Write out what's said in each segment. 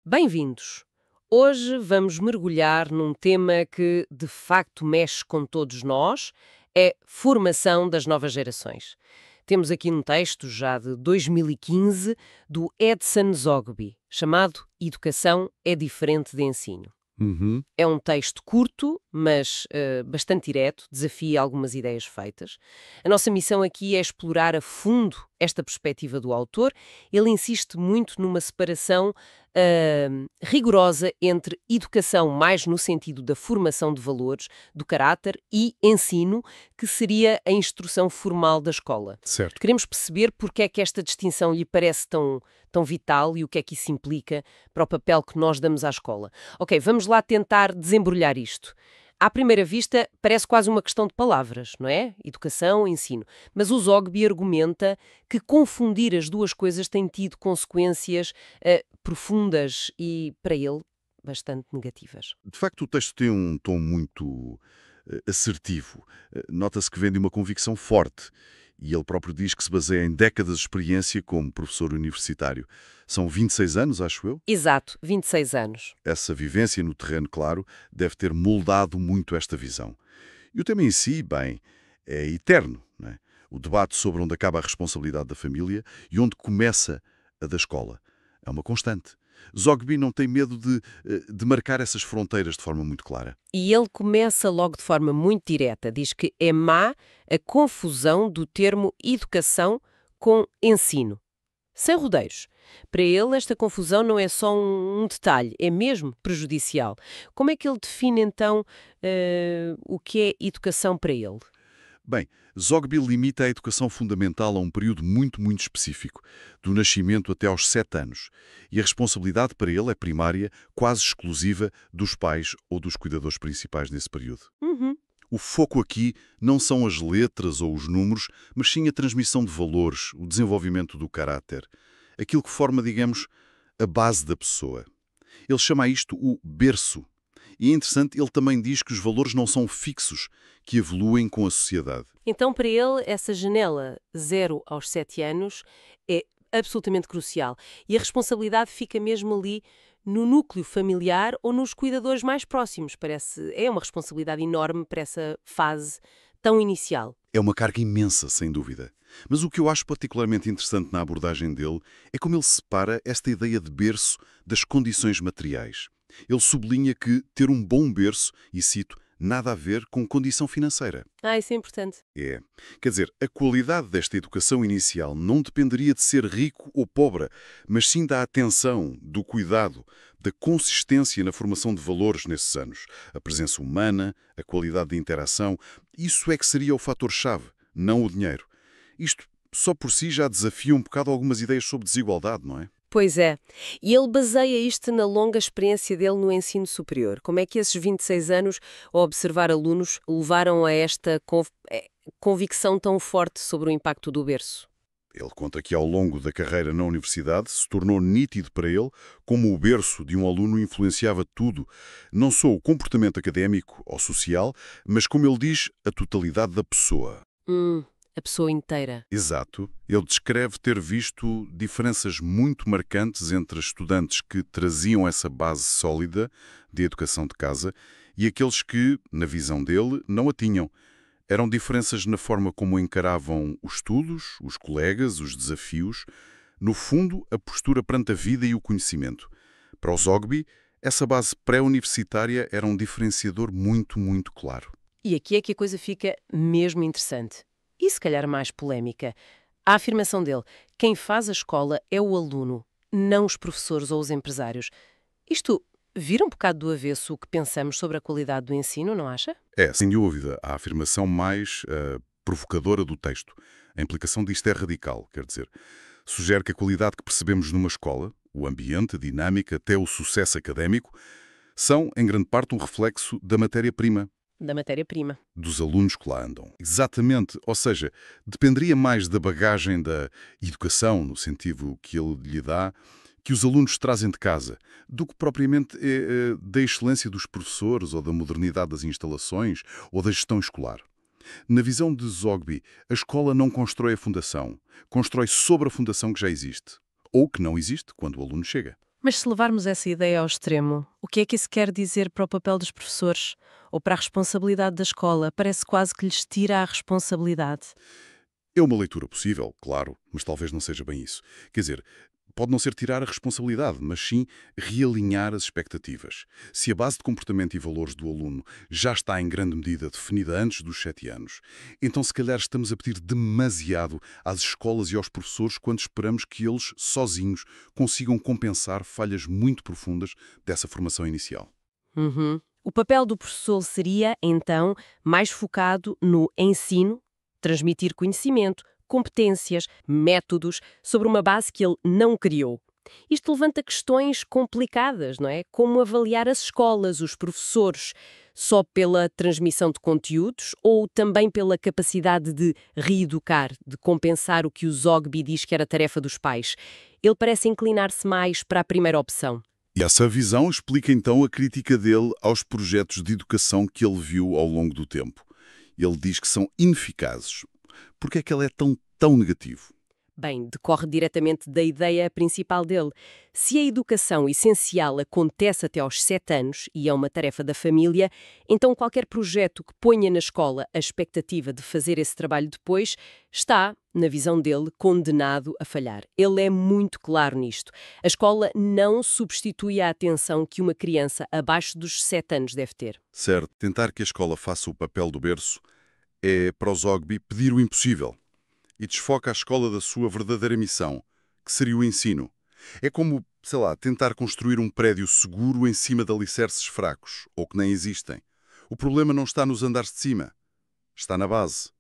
Bem-vindos! Hoje vamos mergulhar num tema que de facto mexe com todos nós, é formação das novas gerações. Temos aqui um texto já de 2015 do Edson Zogby, chamado Educação é diferente de ensino. Uhum. É um texto curto, mas bastante direto, desafia algumas ideias feitas. A nossa missão aqui é explorar a fundo esta perspectiva do autor. Ele insiste muito numa separação rigorosa entre educação, mais no sentido da formação de valores, do caráter, e ensino, que seria a instrução formal da escola. Certo. Queremos perceber porque é que esta distinção lhe parece tão vital e o que é que isso implica para o papel que nós damos à escola. Ok, vamos lá tentar desembrulhar isto. À primeira vista, parece quase uma questão de palavras, não é? Educação, ensino. Mas o Zogby argumenta que confundir as duas coisas tem tido consequências profundas e, para ele, bastante negativas. De facto, o texto tem um tom muito assertivo. Nota-se que vem de uma convicção forte. E ele próprio diz que se baseia em décadas de experiência como professor universitário. São 26 anos, acho eu. Exato, 26 anos. Essa vivência no terreno, claro, deve ter moldado muito esta visão. E o tema em si, bem, é eterno, não é? O debate sobre onde acaba a responsabilidade da família e onde começa a da escola. É uma constante. Zogby não tem medo de marcar essas fronteiras de forma muito clara. E ele começa logo de forma muito direta. Diz que é má a confusão do termo educação com ensino. Sem rodeios. Para ele, esta confusão não é só um detalhe, é mesmo prejudicial. Como é que ele define, então, o que é educação para ele? Bem, Zogby limita a educação fundamental a um período muito específico, do nascimento até aos 7 anos. E a responsabilidade para ele é primária, quase exclusiva, dos pais ou dos cuidadores principais nesse período. Uhum. O foco aqui não são as letras ou os números, mas sim a transmissão de valores, o desenvolvimento do caráter. Aquilo que forma, digamos, a base da pessoa. Ele chama a isto o berço. E é interessante, ele também diz que os valores não são fixos, que evoluem com a sociedade. Então, para ele, essa janela 0 aos 7 anos é absolutamente crucial. E a responsabilidade fica mesmo ali no núcleo familiar ou nos cuidadores mais próximos. É uma responsabilidade enorme para essa fase tão inicial. É uma carga imensa, sem dúvida. Mas o que eu acho particularmente interessante na abordagem dele é como ele separa esta ideia de berço das condições materiais. Ele sublinha que ter um bom berço, e cito, nada a ver com condição financeira. Isso é importante. É. Quer dizer, a qualidade desta educação inicial não dependeria de ser rico ou pobre, mas sim da atenção, do cuidado, da consistência na formação de valores nesses anos. A presença humana, a qualidade de interação, isso é que seria o fator-chave, não o dinheiro. Isto só por si já desafia um bocado algumas ideias sobre desigualdade, não é? Pois é. E ele baseia isto na longa experiência dele no ensino superior. Como é que esses 26 anos, a observar alunos, levaram a esta convicção tão forte sobre o impacto do berço? Ele conta que ao longo da carreira na universidade se tornou nítido para ele como o berço de um aluno influenciava tudo, não só o comportamento académico ou social, mas, como ele diz, a totalidade da pessoa. A pessoa inteira. Exato. Ele descreve ter visto diferenças muito marcantes entre estudantes que traziam essa base sólida de educação de casa e aqueles que, na visão dele, não a tinham. Eram diferenças na forma como encaravam os estudos, os colegas, os desafios, no fundo, a postura perante a vida e o conhecimento. Para o Zogby, essa base pré-universitária era um diferenciador muito claro. E aqui é que a coisa fica mesmo interessante. E se calhar mais polémica. A afirmação dele, quem faz a escola é o aluno, não os professores ou os empresários. Isto vira um bocado do avesso o que pensamos sobre a qualidade do ensino, não acha? É, sem dúvida, a afirmação mais provocadora do texto. A implicação disto é radical, quer dizer, sugere que a qualidade que percebemos numa escola, o ambiente, a dinâmica, até o sucesso académico, são, em grande parte, um reflexo da matéria-prima. Da matéria-prima. Dos alunos que lá andam. Exatamente, ou seja, dependeria mais da bagagem da educação, no sentido que ele lhe dá, que os alunos trazem de casa, do que propriamente da excelência dos professores ou da modernidade das instalações ou da gestão escolar. Na visão de Zogby, a escola não constrói a fundação, constrói sobre a fundação que já existe, ou que não existe quando o aluno chega. Mas se levarmos essa ideia ao extremo, o que é que isso quer dizer para o papel dos professores? Ou para a responsabilidade da escola? Parece quase que lhes tira a responsabilidade. É uma leitura possível, claro, mas talvez não seja bem isso. Quer dizer, pode não ser tirar a responsabilidade, mas sim realinhar as expectativas. Se a base de comportamento e valores do aluno já está em grande medida definida antes dos 7 anos, então se calhar estamos a pedir demasiado às escolas e aos professores quando esperamos que eles, sozinhos, consigam compensar falhas muito profundas dessa formação inicial. Uhum. O papel do professor seria, então, mais focado no ensino, transmitir conhecimento, competências, métodos, sobre uma base que ele não criou. Isto levanta questões complicadas, não é? Como avaliar as escolas, os professores, só pela transmissão de conteúdos ou também pela capacidade de reeducar, de compensar o que o Zogby diz que era tarefa dos pais. Ele parece inclinar-se mais para a primeira opção. E essa visão explica então a crítica dele aos projetos de educação que ele viu ao longo do tempo. Ele diz que são ineficazes. Por que é que ele é tão negativo? Bem, decorre diretamente da ideia principal dele. Se a educação essencial acontece até aos 7 anos e é uma tarefa da família, então qualquer projeto que ponha na escola a expectativa de fazer esse trabalho depois está, na visão dele, condenado a falhar. Ele é muito claro nisto. A escola não substitui a atenção que uma criança abaixo dos 7 anos deve ter. Certo, tentar que a escola faça o papel do berço é, para o Zogby, pedir o impossível e desfoca a escola da sua verdadeira missão, que seria o ensino. É como, sei lá, tentar construir um prédio seguro em cima de alicerces fracos, ou que nem existem. O problema não está nos andares de cima, está na base.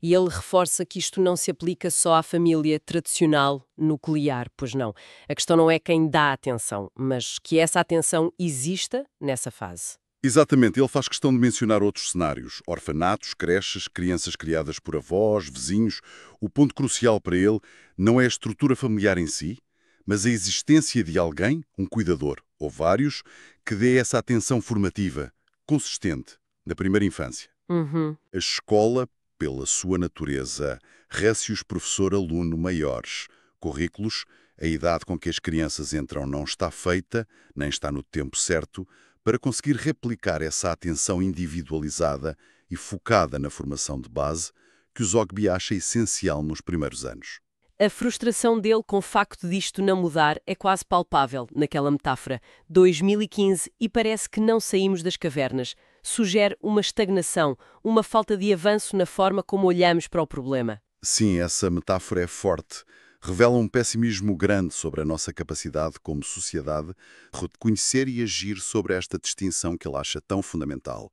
E ele reforça que isto não se aplica só à família tradicional nuclear, pois não. A questão não é quem dá atenção, mas que essa atenção exista nessa fase. Exatamente, ele faz questão de mencionar outros cenários. Orfanatos, creches, crianças criadas por avós, vizinhos. O ponto crucial para ele não é a estrutura familiar em si, mas a existência de alguém, um cuidador, ou vários, que dê essa atenção formativa, consistente, na primeira infância. Uhum. A escola, pela sua natureza, rácios professor-aluno maiores, currículos, a idade com que as crianças entram não está feita, nem está no tempo certo, para conseguir replicar essa atenção individualizada e focada na formação de base que o Zogby acha essencial nos primeiros anos. A frustração dele com o facto disto não mudar é quase palpável naquela metáfora. 2015 e parece que não saímos das cavernas. Sugere uma estagnação, uma falta de avanço na forma como olhamos para o problema. Sim, essa metáfora é forte. Revela um pessimismo grande sobre a nossa capacidade como sociedade de reconhecer e agir sobre esta distinção que ele acha tão fundamental.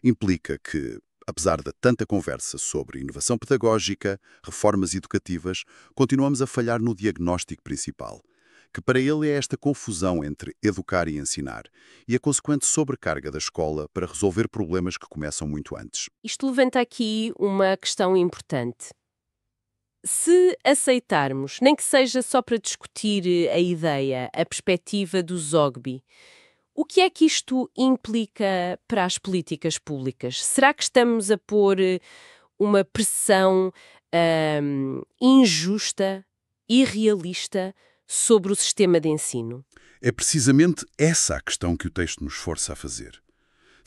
Implica que, apesar de tanta conversa sobre inovação pedagógica, reformas educativas, continuamos a falhar no diagnóstico principal, que para ele é esta confusão entre educar e ensinar, e a consequente sobrecarga da escola para resolver problemas que começam muito antes. Isto levanta aqui uma questão importante. Se aceitarmos, nem que seja só para discutir a ideia, a perspectiva do Zogby, o que é que isto implica para as políticas públicas? Será que estamos a pôr uma pressão injusta, irrealista sobre o sistema de ensino? É precisamente essa a questão que o texto nos força a fazer.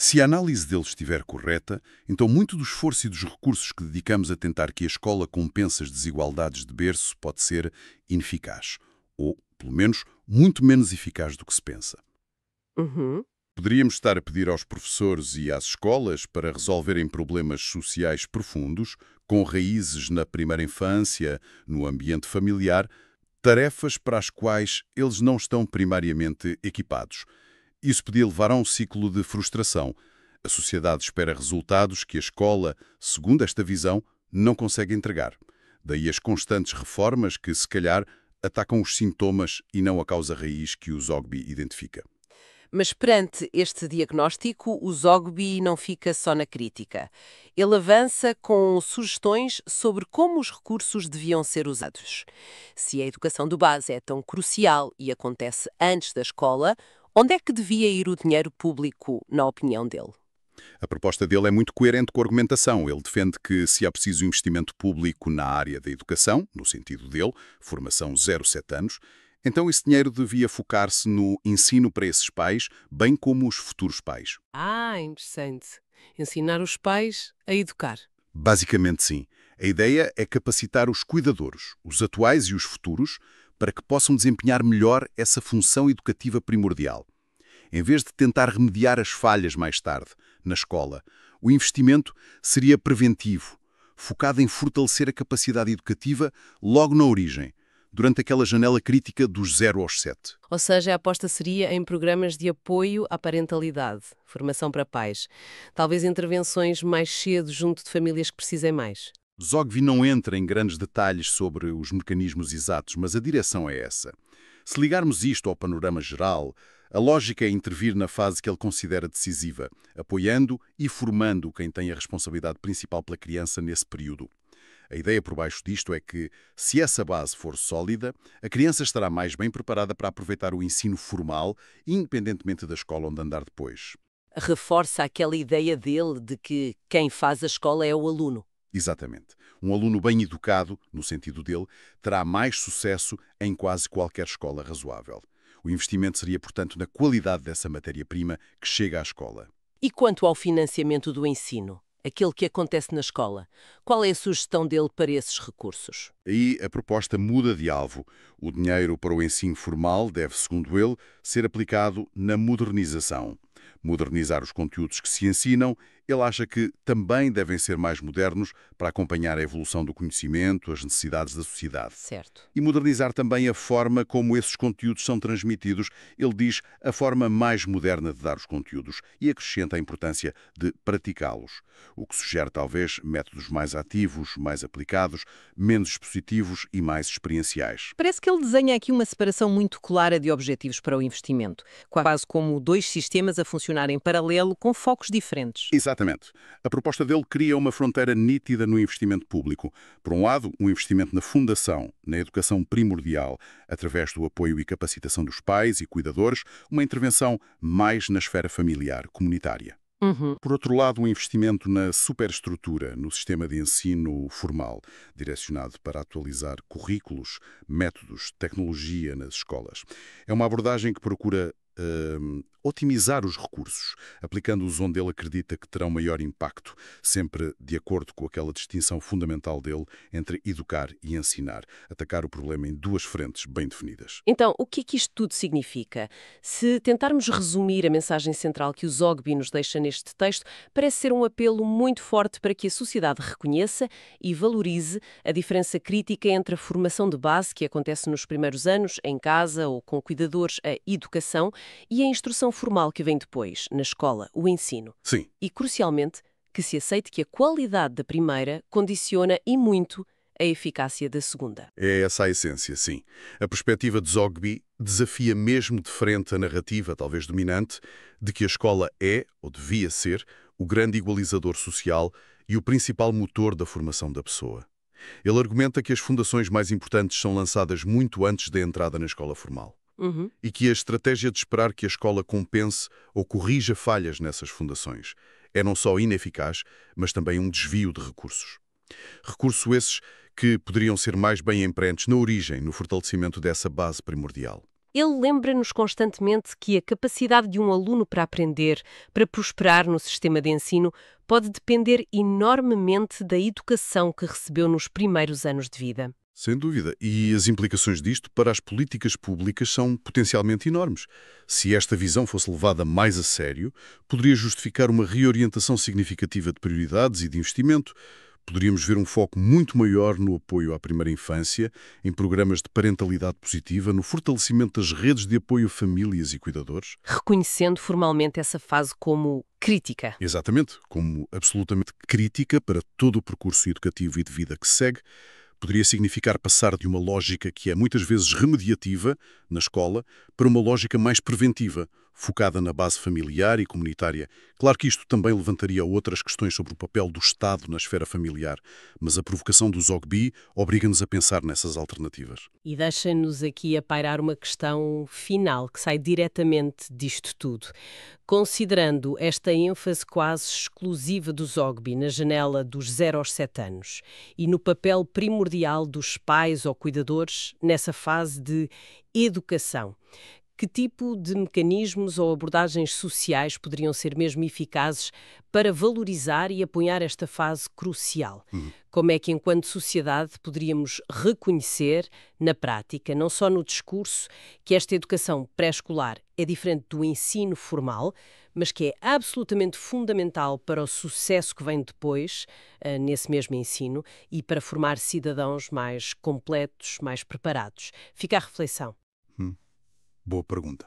Se a análise dele estiver correta, então muito do esforço e dos recursos que dedicamos a tentar que a escola compense as desigualdades de berço pode ser ineficaz, ou, pelo menos, muito menos eficaz do que se pensa. Uhum. Poderíamos estar a pedir aos professores e às escolas para resolverem problemas sociais profundos, com raízes na primeira infância, no ambiente familiar, tarefas para as quais eles não estão primariamente equipados. Isso podia levar a um ciclo de frustração. A sociedade espera resultados que a escola, segundo esta visão, não consegue entregar. Daí as constantes reformas que, se calhar, atacam os sintomas e não a causa raiz que o Zogby identifica. Mas perante este diagnóstico, o Zogby não fica só na crítica. Ele avança com sugestões sobre como os recursos deviam ser usados. Se a educação de base é tão crucial e acontece antes da escola, onde é que devia ir o dinheiro público, na opinião dele? A proposta dele é muito coerente com a argumentação. Ele defende que, se há preciso investimento público na área da educação, no sentido dele, formação 0-7 anos, Então esse dinheiro devia focar-se no ensino para esses pais, bem como os futuros pais. Ah, interessante. Ensinar os pais a educar. Basicamente, sim. A ideia é capacitar os cuidadores, os atuais e os futuros, para que possam desempenhar melhor essa função educativa primordial. Em vez de tentar remediar as falhas mais tarde, na escola, o investimento seria preventivo, focado em fortalecer a capacidade educativa logo na origem, durante aquela janela crítica dos 0 aos 7. Ou seja, a aposta seria em programas de apoio à parentalidade, formação para pais. Talvez intervenções mais cedo junto de famílias que precisem mais. Zogby não entra em grandes detalhes sobre os mecanismos exatos, mas a direção é essa. Se ligarmos isto ao panorama geral, a lógica é intervir na fase que ele considera decisiva, apoiando e formando quem tem a responsabilidade principal pela criança nesse período. A ideia por baixo disto é que, se essa base for sólida, a criança estará mais bem preparada para aproveitar o ensino formal, independentemente da escola onde andar depois. Reforça aquela ideia dele de que quem faz a escola é o aluno. Exatamente. Um aluno bem educado, no sentido dele, terá mais sucesso em quase qualquer escola razoável. O investimento seria, portanto, na qualidade dessa matéria-prima que chega à escola. E quanto ao financiamento do ensino, aquele que acontece na escola, qual é a sugestão dele para esses recursos? Aí a proposta muda de alvo. O dinheiro para o ensino formal deve, segundo ele, ser aplicado na modernização. Modernizar os conteúdos que se ensinam, ele acha que também devem ser mais modernos para acompanhar a evolução do conhecimento, as necessidades da sociedade. Certo. E modernizar também a forma como esses conteúdos são transmitidos. Ele diz a forma mais moderna de dar os conteúdos e acrescenta a importância de praticá-los, o que sugere talvez métodos mais ativos, mais aplicados, menos expositivos e mais experienciais. Parece que ele desenha aqui uma separação muito clara de objetivos para o investimento, quase como dois sistemas a funcionar em paralelo com focos diferentes. Exatamente. A proposta dele cria uma fronteira nítida no investimento público. Por um lado, um investimento na fundação, na educação primordial, através do apoio e capacitação dos pais e cuidadores, uma intervenção mais na esfera familiar, comunitária. Por outro lado, um investimento na superestrutura, no sistema de ensino formal, direcionado para atualizar currículos, métodos, tecnologia nas escolas. É uma abordagem que procura otimizar os recursos, aplicando-os onde ele acredita que terão maior impacto, sempre de acordo com aquela distinção fundamental dele entre educar e ensinar, atacar o problema em duas frentes bem definidas. Então, o que é que isto tudo significa? Se tentarmos resumir a mensagem central que o Zogby nos deixa neste texto, parece ser um apelo muito forte para que a sociedade reconheça e valorize a diferença crítica entre a formação de base, que acontece nos primeiros anos, em casa ou com cuidadores, a educação, e a instrução formal que vem depois, na escola, o ensino. Sim. E, crucialmente, que se aceite que a qualidade da primeira condiciona e muito a eficácia da segunda. É essa a essência, sim. A perspectiva de Zogby desafia mesmo de frente a narrativa, talvez dominante, de que a escola é, ou devia ser, o grande igualizador social e o principal motor da formação da pessoa. Ele argumenta que as fundações mais importantes são lançadas muito antes da entrada na escola formal. E que a estratégia de esperar que a escola compense ou corrija falhas nessas fundações é não só ineficaz, mas também um desvio de recursos. Recursos esses que poderiam ser mais bem empreentes na origem, no fortalecimento dessa base primordial. Ele lembra-nos constantemente que a capacidade de um aluno para aprender, para prosperar no sistema de ensino, pode depender enormemente da educação que recebeu nos primeiros anos de vida. Sem dúvida. E as implicações disto para as políticas públicas são potencialmente enormes. Se esta visão fosse levada mais a sério, poderia justificar uma reorientação significativa de prioridades e de investimento. Poderíamos ver um foco muito maior no apoio à primeira infância, em programas de parentalidade positiva, no fortalecimento das redes de apoio a famílias e cuidadores. Reconhecendo formalmente essa fase como crítica. Exatamente, como absolutamente crítica para todo o percurso educativo e de vida que segue. Poderia significar passar de uma lógica que é muitas vezes remediativa, na escola, para uma lógica mais preventiva, focada na base familiar e comunitária. Claro que isto também levantaria outras questões sobre o papel do Estado na esfera familiar, mas a provocação do Zogby obriga-nos a pensar nessas alternativas. E deixa-nos aqui a pairar uma questão final, que sai diretamente disto tudo. Considerando esta ênfase quase exclusiva do Zogby na janela dos 0 aos 7 anos e no papel primordial primordial dos pais ou cuidadores nessa fase de educação? Que tipo de mecanismos ou abordagens sociais poderiam ser mesmo eficazes para valorizar e apoiar esta fase crucial? Como é que, enquanto sociedade, poderíamos reconhecer, na prática, não só no discurso, que esta educação pré-escolar é diferente do ensino formal, mas que é absolutamente fundamental para o sucesso que vem depois, nesse mesmo ensino, e para formar cidadãos mais completos, mais preparados? Fica a reflexão. Boa pergunta.